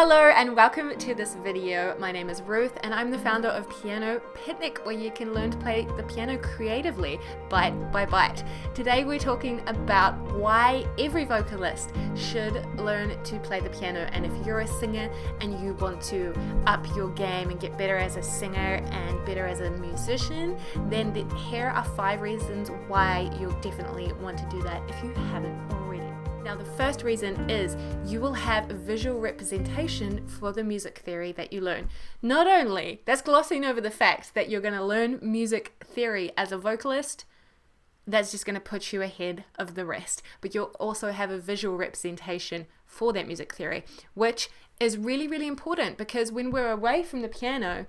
Hello and welcome to this video. My name is Ruth and I'm the founder of Piano Picnic, where you can learn to play the piano creatively, bite by bite. Today we're talking about why every vocalist should learn to play the piano, and if you're a singer and you want to up your game and get better as a singer and better as a musician, then here are 5 reasons why you'll definitely want to do that if you haven't already. Now, the first reason is you will have a visual representation for the music theory that you learn. Not only, that's glossing over the fact that you're going to learn music theory as a vocalist, that's just going to put you ahead of the rest, but you'll also have a visual representation for that music theory, which is really, really important, because when we're away from the piano,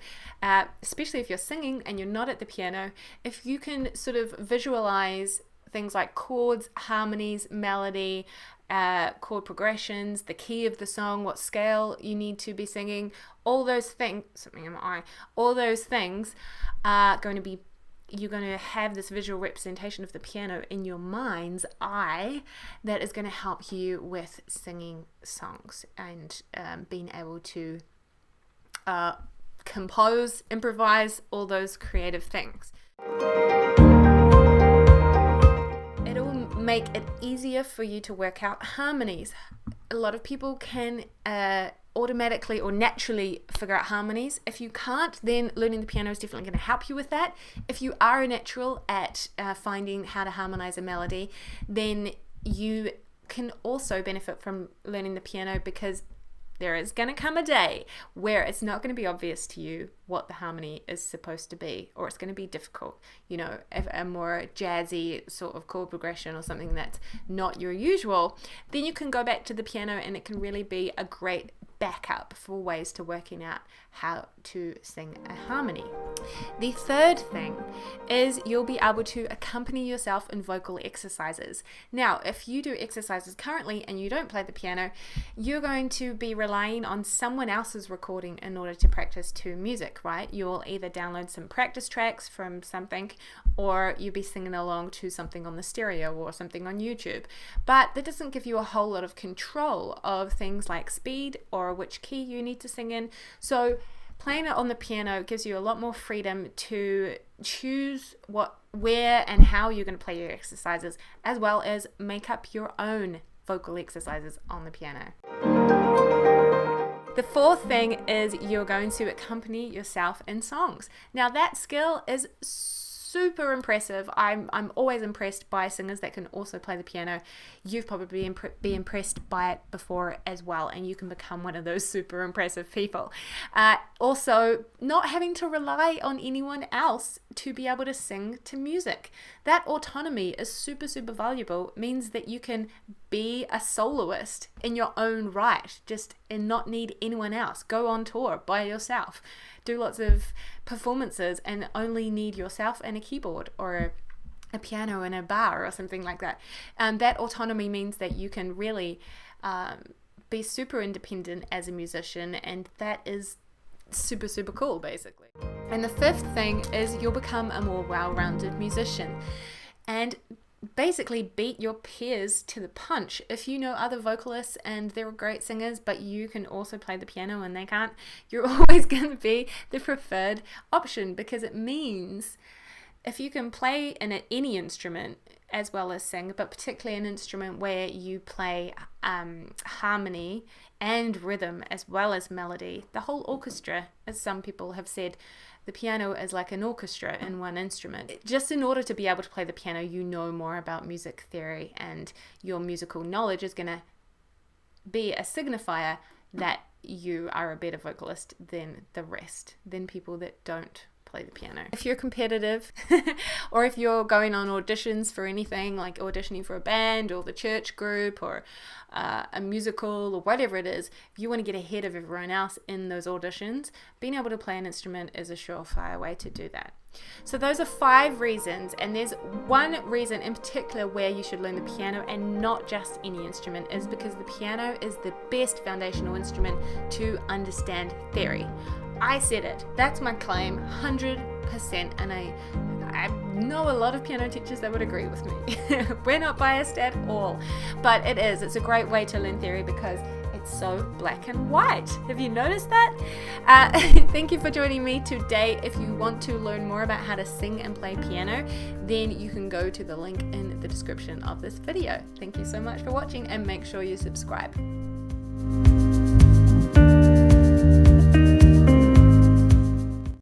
especially if you're singing and you're not at the piano, if you can sort of visualize things like chords, harmonies, melody, chord progressions, the key of the song, what scale you need to be singing, all those things, all those things are going to be, you're going to have this visual representation of the piano in your mind's eye that is going to help you with singing songs and being able to compose, improvise, all those creative things. It'll make it easier for you to work out harmonies. A lot of people can automatically or naturally figure out harmonies. If you can't, then learning the piano is definitely going to help you with that. If you are a natural at finding how to harmonize a melody, then you can also benefit from learning the piano, because there is going to come a day where it's not going to be obvious to you what the harmony is supposed to be, or it's going to be difficult. You know, if a more jazzy sort of chord progression or something that's not your usual, then you can go back to the piano and it can really be a great backup for ways to working out how to sing a harmony. The third thing is you'll be able to accompany yourself in vocal exercises. Now, if you do exercises currently and you don't play the piano, you're going to be relying on someone else's recording in order to practice to music, right? You'll either download some practice tracks from something, or you'll be singing along to something on the stereo or something on YouTube. But that doesn't give you a whole lot of control of things like speed or which key you need to sing in. So playing it on the piano gives you a lot more freedom to choose where and how you're going to play your exercises, as well as make up your own vocal exercises on the piano. The fourth thing is you're going to accompany yourself in songs. Now, that skill is super impressive. I'm always impressed by singers that can also play the piano. You've probably been impressed by it before as well, and you can become one of those super impressive people. Also, not having to rely on anyone else to be able to sing to music. That autonomy is super, super valuable. It means that you can be a soloist in your own right, and not need anyone else. Go on tour by yourself. Do lots of performances and only need yourself and a keyboard or a piano and a bar or something like that. That autonomy means that you can really be super independent as a musician, and that is super, super cool, basically. And the fifth thing is you'll become a more well-rounded musician and basically beat your peers to the punch. If you know other vocalists and they're great singers, but you can also play the piano and they can't, you're always going to be the preferred option, because it means if you can play in any instrument as well as sing, but particularly an instrument where you play harmony and rhythm as well as melody, the whole orchestra, as some people have said, the piano is like an orchestra in one instrument. Just in order to be able to play the piano, you know more about music theory, and your musical knowledge is going to be a signifier that you are a better vocalist than the rest, than people that don't play the piano. If you're competitive or if you're going on auditions for anything, like auditioning for a band or the church group or a musical or whatever it is, if you want to get ahead of everyone else in those auditions, being able to play an instrument is a surefire way to do that. So those are 5 reasons, and there's one reason in particular where you should learn the piano, and not just any instrument, is because the piano is the best foundational instrument to understand theory. I said it. That's my claim, 100%, and I know a lot of piano teachers that would agree with me. We're not biased at all, but it's a great way to learn theory because it's so black and white. Have you noticed that? Thank you for joining me today. If you want to learn more about how to sing and play piano, then you can go to the link in the description of this video. Thank you so much for watching, and make sure you subscribe.